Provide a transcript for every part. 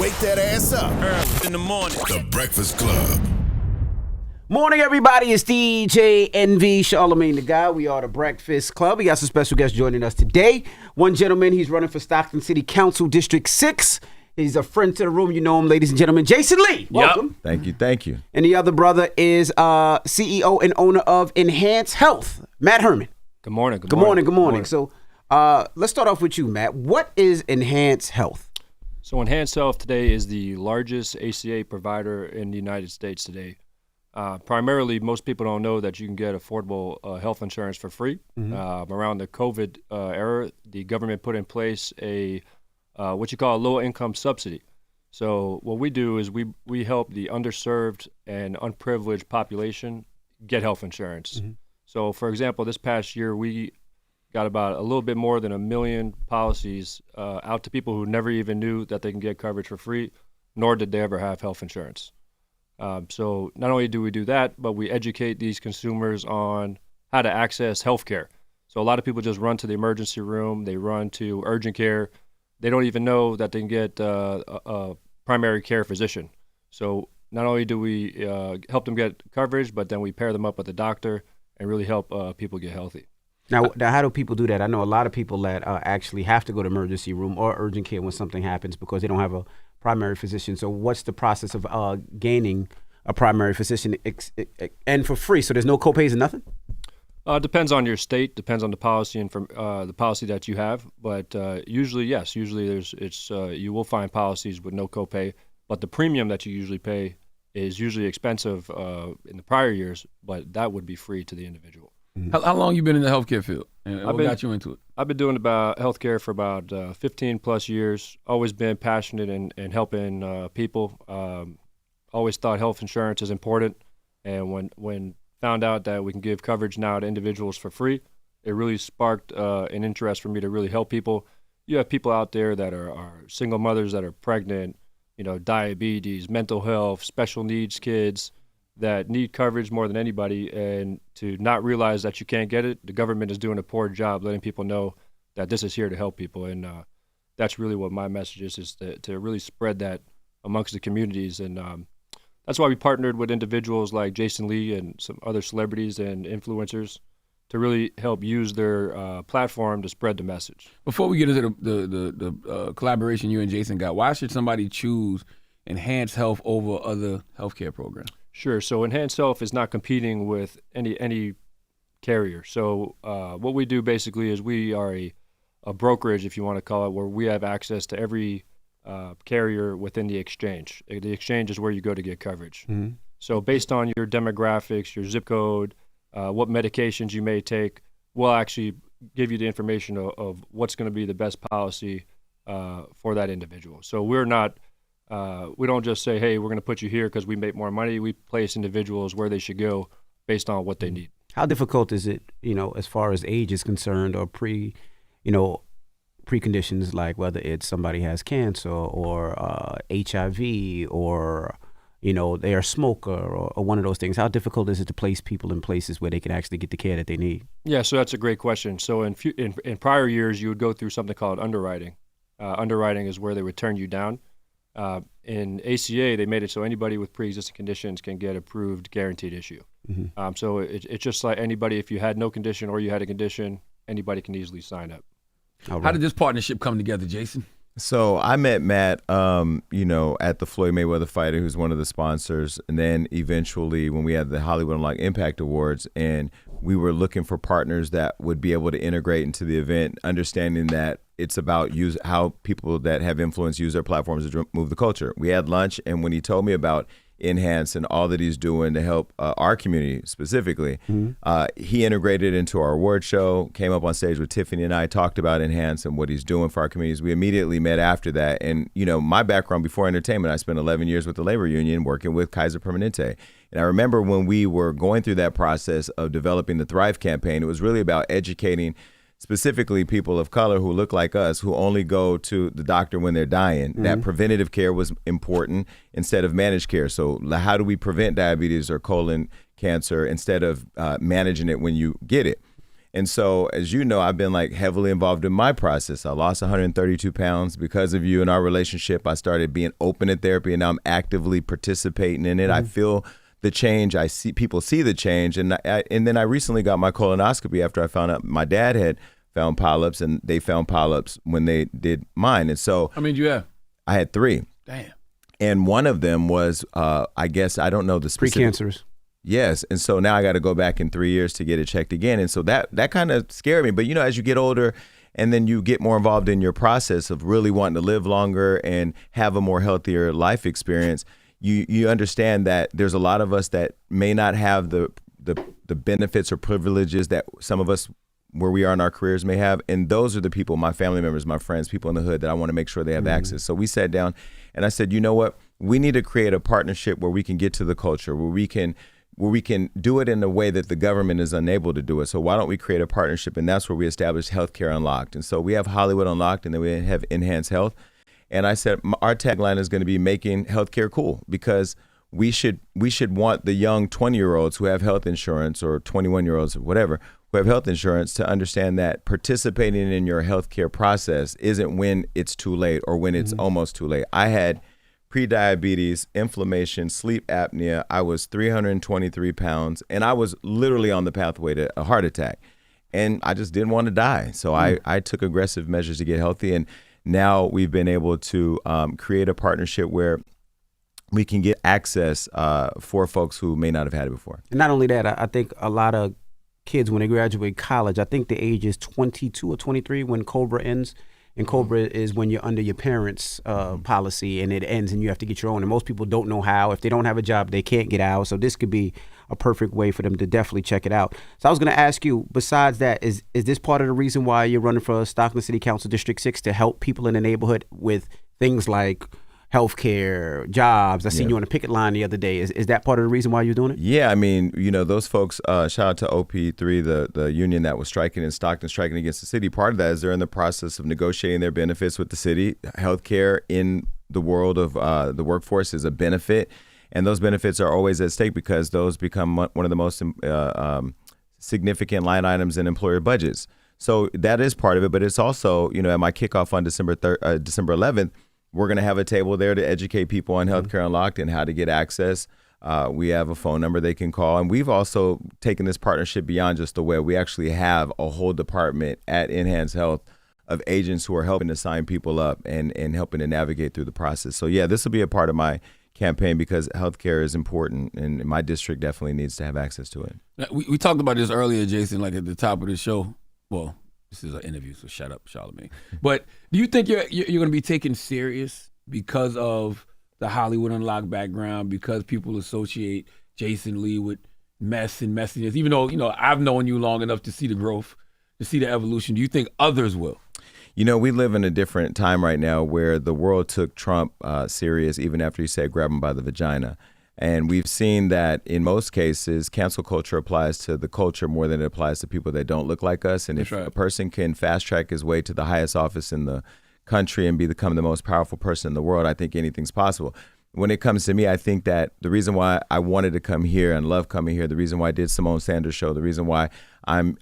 wake that ass up. Early in the morning. The Breakfast Club. Morning, everybody. It's DJ NV, Charlamagne the Guy. We are the Breakfast Club. We got some special guests joining us today. One gentleman, he's running for Stockton City Council District 6. He's a friend to the room. You know him, ladies and gentlemen. Jason Lee. Welcome. Yep. Thank you. And the other brother is CEO and owner of Enhance Health, Matt Herman. Good morning. Good morning. So let's start off with you, Matt. What is Enhance Health? So Enhance Health today is the largest ACA provider in the United States today. Primarily, most people don't know that you can get affordable health insurance for free. Around the COVID era, the government put in place a what you call a low-income subsidy. So what we do is we help the underserved and unprivileged population get health insurance. So, for example, this past year, we got about a little bit more than 1 million policies out to people who never even knew that they can get coverage for free, nor did they ever have health insurance. So not only do we do that, but we educate these consumers on how to access healthcare. So a lot of people just run to the emergency room, they run to urgent care. They don't even know that they can get a primary care physician. So not only do we help them get coverage, but then we pair them up with a doctor and really help people get healthy. Now, how do people do that? I know a lot of people that actually have to go to emergency room or urgent care when something happens because they don't have a primary physician. So what's the process of gaining a primary physician and for free? So there's no copays and nothing? Depends on your state, depends on the policy and from the policy that you have. But usually, yes, you will find policies with no copay. But the premium that you usually pay is usually expensive in the prior years, but that would be free to the individual. How long you been in the healthcare field? And what got you into it? I've been doing about healthcare for about 15 plus years. Always been passionate in helping people. Always thought health insurance is important. And when found out that we can give coverage now to individuals for free, it really sparked an interest for me to really help people. You have people out there that are single mothers that are pregnant, diabetes, mental health, special needs kids that need coverage more than anybody, and to not realize that you can't get it, the government is doing a poor job letting people know that this is here to help people. And that's really what my message is to really spread that amongst the communities. And that's why we partnered with individuals like Jason Lee and some other celebrities and influencers to really help use their platform to spread the message. Before we get into the collaboration you and Jason got, why should somebody choose Enhance Health over other healthcare programs? Sure. So Enhance Health is not competing with any carrier. So what we do basically is we are a brokerage, if you want to call it, where we have access to every carrier within the exchange. The exchange is where you go to get coverage. So based on your demographics, your zip code, what medications you may take, we'll actually give you the information of what's going to be the best policy for that individual. So we're not, we don't just say, hey, we're going to put you here because we make more money. We place individuals where they should go based on what they need. How difficult is it, as far as age is concerned or preconditions, like whether it's somebody has cancer or HIV or, they are a smoker or one of those things? How difficult is it to place people in places where they can actually get the care that they need? Yeah, so that's a great question. So in prior years, you would go through something called underwriting. Underwriting is where they would turn you down. In ACA, they made it so anybody with pre-existing conditions can get approved guaranteed issue. So it's just like anybody, if you had no condition or you had a condition, anybody can easily sign up. Right. How did this partnership come together, Jason? So I met Matt, at the Floyd Mayweather fighter, who's one of the sponsors, and then eventually when we had the Hollywood Unlocked Impact Awards, and we were looking for partners that would be able to integrate into the event, understanding that it's about how people that have influence use their platforms to move the culture. We had lunch, and when he told me about Enhance and all that he's doing to help our community specifically, he integrated into our award show, came up on stage with Tiffany and I, talked about Enhance and what he's doing for our communities. We immediately met after that. And, my background before entertainment, I spent 11 years with the labor union working with Kaiser Permanente. And I remember when we were going through that process of developing the Thrive campaign, it was really about educating specifically people of color who look like us, who only go to the doctor when they're dying. That preventative care was important instead of managed care. So how do we prevent diabetes or colon cancer instead of managing it when you get it? And so, as you know, I've been like heavily involved in my process. I lost 132 pounds because of you and our relationship. I started being open at therapy, and now I'm actively participating in it. I feel the change. I see people see the change. And then I recently got my colonoscopy after I found out my dad had found polyps, and they found polyps when they did mine. And so, How many did you have? I had 3. Damn. And one of them was, I guess, I don't know the specific. Precancerous. Yes. And so now I got to go back in 3 years to get it checked again. And so that kind of scared me. But, as you get older and then you get more involved in your process of really wanting to live longer and have a more healthier life experience, you understand that there's a lot of us that may not have the benefits or privileges that some of us where we are in our careers may have. And those are the people, my family members, my friends, people in the hood that I want to make sure they have access. So we sat down and I said, you know what? We need to create a partnership where we can get to the culture, where we can do it in a way that the government is unable to do it. So why don't we create a partnership? And that's where we established Healthcare Unlocked. And so we have Hollywood Unlocked, and then we have Enhanced Health. And I said our tagline is going to be making healthcare cool, because we should want the young 20-year-olds who have health insurance, or 21-year-olds or whatever, who have health insurance, to understand that participating in your healthcare process isn't when it's too late or when it's almost too late. I had prediabetes, inflammation, sleep apnea. I was 323 pounds, and I was literally on the pathway to a heart attack. And I just didn't want to die. So I took aggressive measures to get healthy. And now we've been able to create a partnership where we can get access for folks who may not have had it before. And not only that, I think a lot of kids, when they graduate college, I think the age is 22 or 23 when COBRA ends. And COBRA is when you're under your parents' policy, and it ends and you have to get your own. And most people don't know how. If they don't have a job, they can't get out. So this could be a perfect way for them to definitely check it out. So I was going to ask you, besides that, is this part of the reason why you're running for Stockton City Council District 6, to help people in the neighborhood with things like healthcare, jobs? I seen you on the picket line the other day. Is that part of the reason why you're doing it? Yeah, I mean, those folks, shout out to OP3, the union that was striking in Stockton, striking against the city. Part of that is they're in the process of negotiating their benefits with the city. Healthcare in the world of the workforce is a benefit, and those benefits are always at stake because those become one of the most significant line items in employer budgets. So that is part of it, but it's also, at my kickoff on December 11th, we're going to have a table there to educate people on Healthcare Unlocked and how to get access. We have a phone number they can call. And we've also taken this partnership beyond just the web. We actually have a whole department at Enhanced Health of agents who are helping to sign people up and helping to navigate through the process. So, yeah, this will be a part of my campaign because healthcare is important, and my district definitely needs to have access to it. We talked about this earlier, Jason, like at the top of the show. Well, this is an interview, so shut up, Charlamagne. But do you think you're going to be taken serious because of the Hollywood Unlocked background, because people associate Jason Lee with mess and messiness, even though, I've known you long enough to see the growth, to see the evolution? Do you think others will? We live in a different time right now where the world took Trump serious even after he said grab him by the vagina. And we've seen that in most cases, cancel culture applies to the culture more than it applies to people that don't look like us. And if a person can fast track his way to the highest office in the country and become the most powerful person in the world, I think anything's possible. When it comes to me, I think that the reason why I wanted to come here and love coming here, the reason why I did Simone Sanders' show, the reason why I'm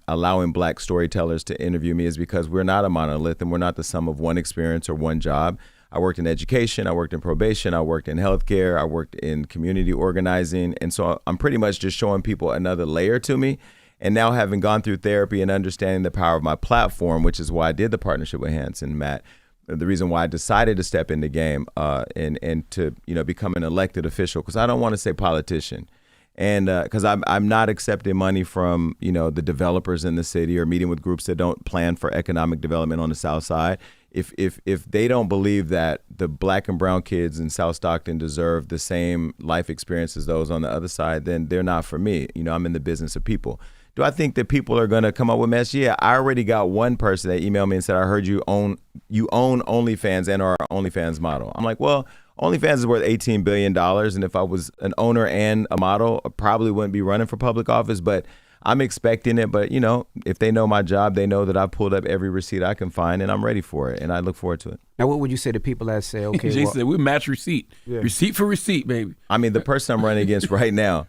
allowing Black storytellers to interview me is because we're not a monolith and we're not the sum of one experience or one job. I worked in education, I worked in probation, I worked in healthcare, I worked in community organizing. And so I'm pretty much just showing people another layer to me. And now, having gone through therapy and understanding the power of my platform, which is why I did the partnership with Hans and Matt, the reason why I decided to step in the game and to become an elected official, because I don't want to say politician. And because I'm not accepting money from the developers in the city or meeting with groups that don't plan for economic development on the South Side. If they don't believe that the Black and brown kids in South Stockton deserve the same life experience as those on the other side, then they're not for me. I'm in the business of people. Do I think that people are going to come up with mess? Yeah, I already got one person that emailed me and said, I heard you own OnlyFans and our OnlyFans model. I'm like, well, OnlyFans is worth $18 billion. And if I was an owner and a model, I probably wouldn't be running for public office. But I'm expecting it. But, if they know my job, they know that I've pulled up every receipt I can find and I'm ready for it. And I look forward to it. Now, what would you say to people that say, okay, Jason said, we match receipt. Yeah. Receipt for receipt, baby. I mean, the person I'm running against right now,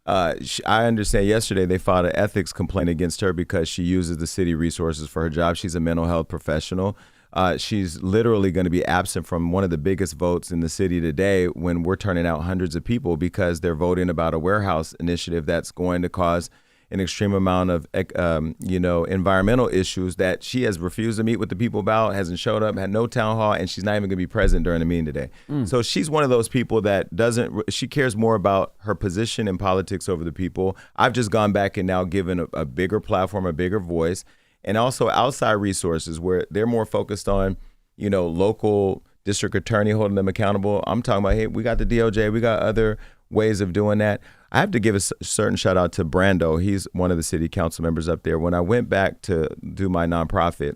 I understand yesterday they filed an ethics complaint against her because she uses the city resources for her job. She's a mental health professional. She's literally going to be absent from one of the biggest votes in the city today when we're turning out hundreds of people because they're voting about a warehouse initiative that's going to cause an extreme amount of, environmental issues that she has refused to meet with the people about, hasn't showed up, had no town hall, and she's not even going to be present during the meeting today. So she's one of those people that she cares more about her position in politics over the people. I've just gone back and now given a bigger platform, a bigger voice, and also outside resources where they're more focused on, local district attorney holding them accountable. I'm talking about, hey, we got the DOJ, we got other ways of doing that. I have to give a certain shout out to Brando. He's one of the city council members up there. When I went back to do my nonprofit,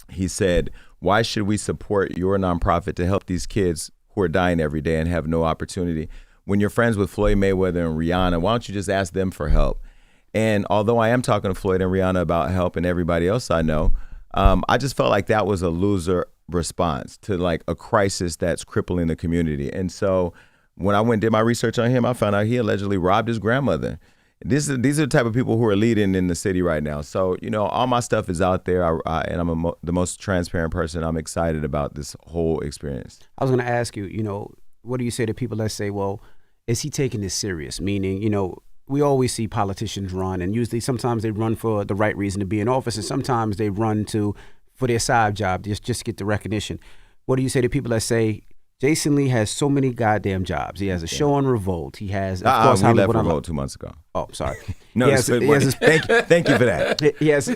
he said, why should we support your nonprofit to help these kids who are dying every day and have no opportunity? When you're friends with Floyd Mayweather and Rihanna, why don't you just ask them for help? And although I am talking to Floyd and Rihanna about help and everybody else I know, I just felt like that was a loser response to like a crisis that's crippling the community. And so when I went and did my research on him, I found out he allegedly robbed his grandmother. These are the type of people who are leading in the city right now. So, all my stuff is out there, and I'm the most transparent person. I'm excited about this whole experience. I was going to ask you, what do you say to people that say, well, is he taking this serious? Meaning, we always see politicians run, and usually sometimes they run for the right reason to be in office, and sometimes they run for their side job, just get the recognition. What do you say to people that say, Jason Lee has so many goddamn jobs. He has a show on Revolt. He has, of course, we Hollywood left Revolt 2 months ago. Oh, sorry. No, thank you for that. He has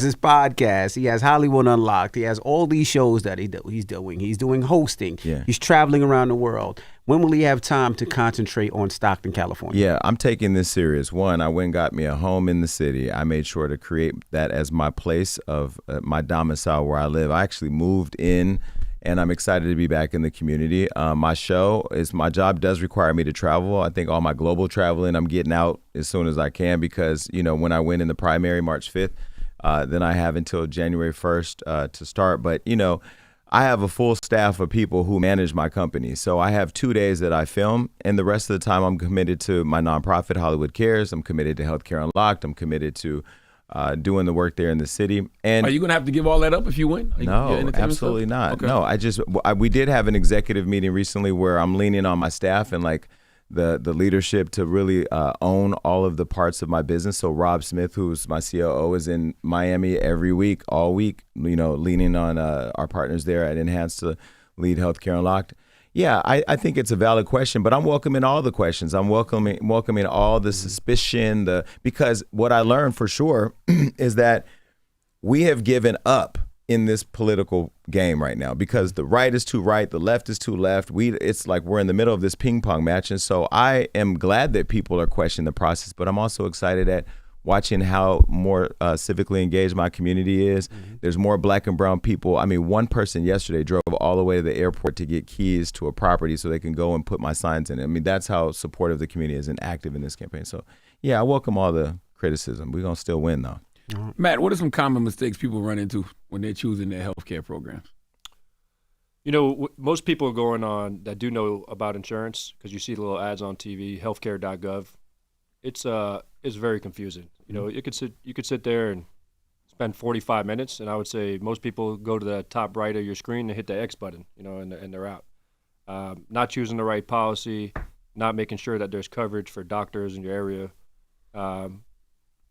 his podcast. He has Hollywood Unlocked. He has all these shows that he's doing. He's doing hosting. Yeah. He's traveling around the world. When will he have time to concentrate on Stockton, California? Yeah, I'm taking this serious. One, I went and got me a home in the city. I made sure to create that as my place of my domicile where I live. I actually moved in, and I'm excited to be back in the community. My job does require me to travel. I think all my global traveling, I'm getting out as soon as I can because, when I win in the primary March 5th, then I have until January 1st to start. But, I have a full staff of people who manage my company. So I have 2 days that I film, and the rest of the time I'm committed to my nonprofit, Hollywood Cares. I'm committed to Healthcare Unlocked. I'm committed to doing the work there in the city. And are you going to have to give all that up if you win? No, absolutely not. Okay. No, we did have an executive meeting recently where I'm leaning on my staff and like the leadership to really own all of the parts of my business. So Rob Smith, who's my COO, is in Miami every week, all week, leaning on our partners there at Enhance to lead Healthcare Unlocked. Yeah, I think it's a valid question, but I'm welcoming all the questions. I'm welcoming all the suspicion, because what I learned for sure is that we have given up in this political game right now because the right is too right, the left is too left. It's like we're in the middle of this ping pong match. And so I am glad that people are questioning the process, but I'm also excited at watching how more civically engaged my community is. Mm-hmm. There's more black and brown people. I mean, one person yesterday drove all the way to the airport to get keys to a property so they can go and put my signs in it. I mean, that's how supportive the community is and active in this campaign. So, yeah, I welcome all the criticism. We're going to still win, though. Matt, what are some common mistakes people run into when they're choosing their healthcare programs? Most people are going on that do know about insurance because you see the little ads on TV, healthcare.gov. It's very confusing. You could sit there and spend 45 minutes, and I would say most people go to the top right of your screen and hit the X button, and they're out. Not choosing the right policy, not making sure that there's coverage for doctors in your area.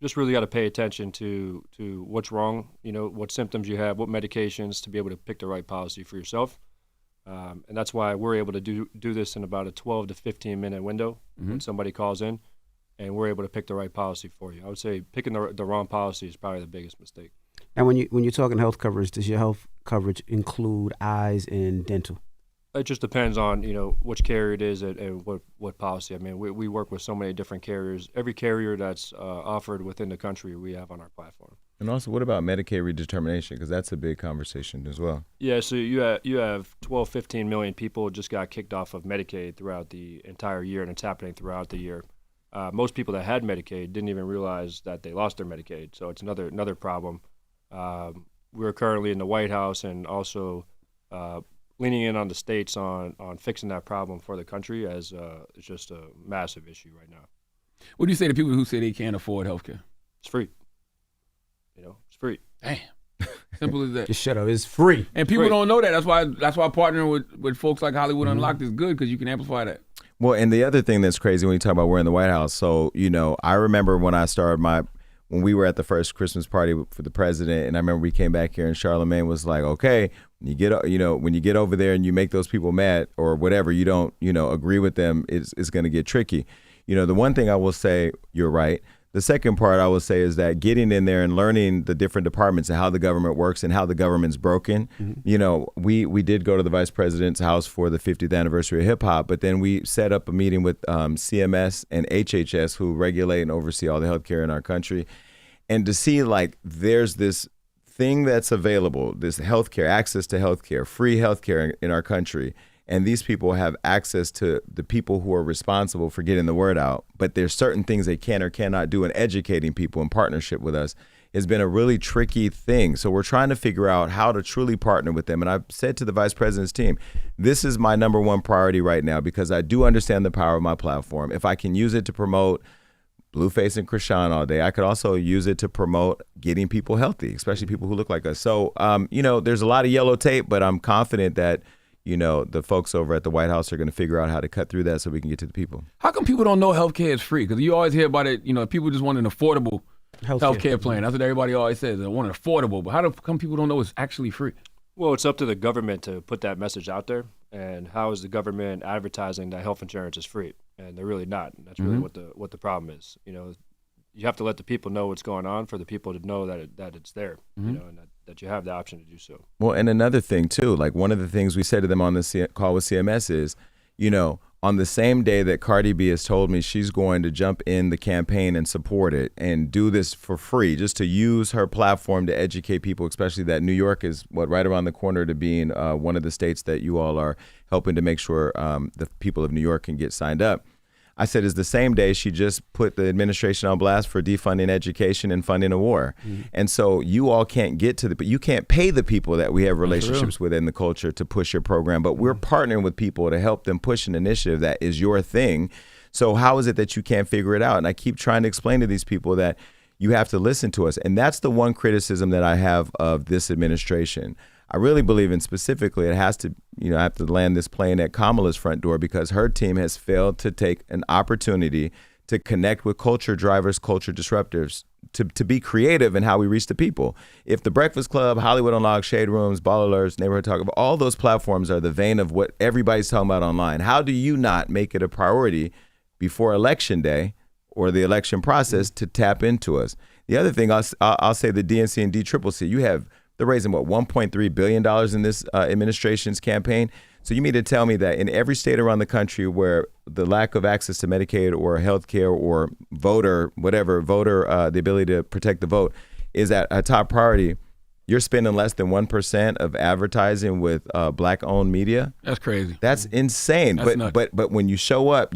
Just really got to pay attention to what's wrong, what symptoms you have, what medications, to be able to pick the right policy for yourself. And that's why we're able to do this in about a 12 to 15-minute window when somebody calls in, and we're able to pick the right policy for you. I would say picking the wrong policy is probably the biggest mistake. And when you're talking health coverage, does your health coverage include eyes and dental? It just depends on which carrier it is and what policy. I mean, we work with so many different carriers. Every carrier that's offered within the country we have on our platform. And also, what about Medicaid redetermination? Because that's a big conversation as well. Yeah, so you have 12, 15 million people just got kicked off of Medicaid throughout the entire year, and it's happening throughout the year. Most people that had Medicaid didn't even realize that they lost their Medicaid, so it's another problem. We're currently in the White House and also leaning in on the states on fixing that problem for the country as it's just a massive issue right now. What do you say to people who say they can't afford healthcare? It's free. It's free. Damn. Simple as that. Just shut up. It's free. And people don't know that. That's why partnering with folks like Hollywood Unlocked is good, because you can amplify that. Well, and the other thing that's crazy when you talk about we're in the White House. So, I remember when I started when we were at the first Christmas party for the president, and I remember we came back here and Charlamagne was like, okay, when you get over there and you make those people mad or whatever, you don't, agree with them, it's going to get tricky. The one thing I will say, you're right. The second part I will say is that getting in there and learning the different departments and how the government works and how the government's broken. We did go to the vice president's house for the 50th anniversary of hip hop, but then we set up a meeting with CMS and HHS, who regulate and oversee all the healthcare in our country. And to see there's this thing that's available, this healthcare, access to healthcare, free healthcare in our country. And these people have access to the people who are responsible for getting the word out. But there's certain things they can or cannot do, and educating people in partnership with us has been a really tricky thing. So we're trying to figure out how to truly partner with them. And I've said to the vice president's team, this is my number one priority right now, because I do understand the power of my platform. If I can use it to promote Blueface and Krishan all day, I could also use it to promote getting people healthy, especially people who look like us. So, there's a lot of yellow tape, but I'm confident that the folks over at the White House are going to figure out how to cut through that so we can get to the people. How come people don't know healthcare is free? Because you always hear about it, people just want an affordable healthcare plan. That's what everybody always says. They want it affordable. But how come people don't know it's actually free? Well, it's up to the government to put that message out there. And how is the government advertising that health insurance is free? And they're really not. And that's really what the problem is. You have to let the people know what's going on for the people to know that it's there, and that you have the option to do so. Well, and another thing too, one of the things we said to them on the call with CMS is, on the same day that Cardi B has told me she's going to jump in the campaign and support it and do this for free, just to use her platform to educate people, especially that New York is right around the corner to being one of the states that you all are helping to make sure the people of New York can get signed up. I said, is the same day she just put the administration on blast for defunding education and funding a war. And so you all can't but you can't pay the people that we have relationships with in the culture to push your program, but we're partnering with people to help them push an initiative that is your thing. So how is it that you can't figure it out? And I keep trying to explain to these people that you have to listen to us. And that's the one criticism that I have of this administration. I really believe in specifically it has to, I have to land this plane at Kamala's front door, because her team has failed to take an opportunity to connect with culture drivers, culture disruptors, to be creative in how we reach the people. If the Breakfast Club, Hollywood Unlocked, Shade Rooms, Ball Alerts, Neighborhood Talk, all those platforms are the vein of what everybody's talking about online. How do you not make it a priority before Election Day or the election process to tap into us? The other thing, I'll say the DNC and DCCC, they're raising, $1.3 billion in this administration's campaign. So you mean to tell me that in every state around the country where the lack of access to Medicaid or health care or the ability to protect the vote is at a top priority, you're spending less than 1% of advertising with Black-owned media? That's crazy. That's insane. That's nuts. But when you show up,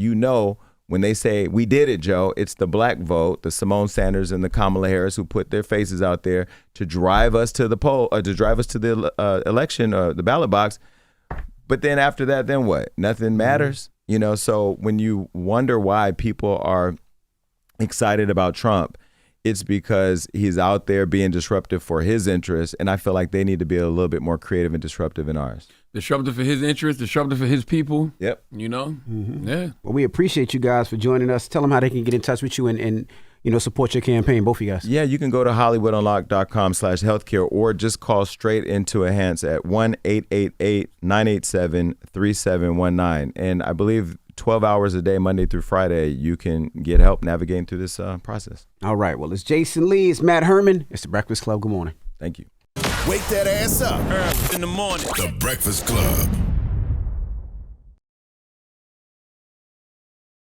when they say, we did it, Joe, it's the Black vote, the Simone Sanders and the Kamala Harris who put their faces out there to drive us to the poll, or to drive us to the election, or the ballot box. But then after that, then what? Nothing matters. So when you wonder why people are excited about Trump, it's because he's out there being disruptive for his interests. And I feel like they need to be a little bit more creative and disruptive in ours. Disruptive for his interests, disruptive for his people. Yep. Yeah. Well, we appreciate you guys for joining us. Tell them how they can get in touch with you and support your campaign, both of you guys. Yeah, you can go to HollywoodUnlocked.com/healthcare, or just call straight into Enhance at 1-888-987-3719. And I believe 12 hours a day, Monday through Friday, you can get help navigating through this process. All right. Well, it's Jason Lee. It's Matt Herman. It's The Breakfast Club. Good morning. Thank you. Wake that ass up. In the morning. The Breakfast Club.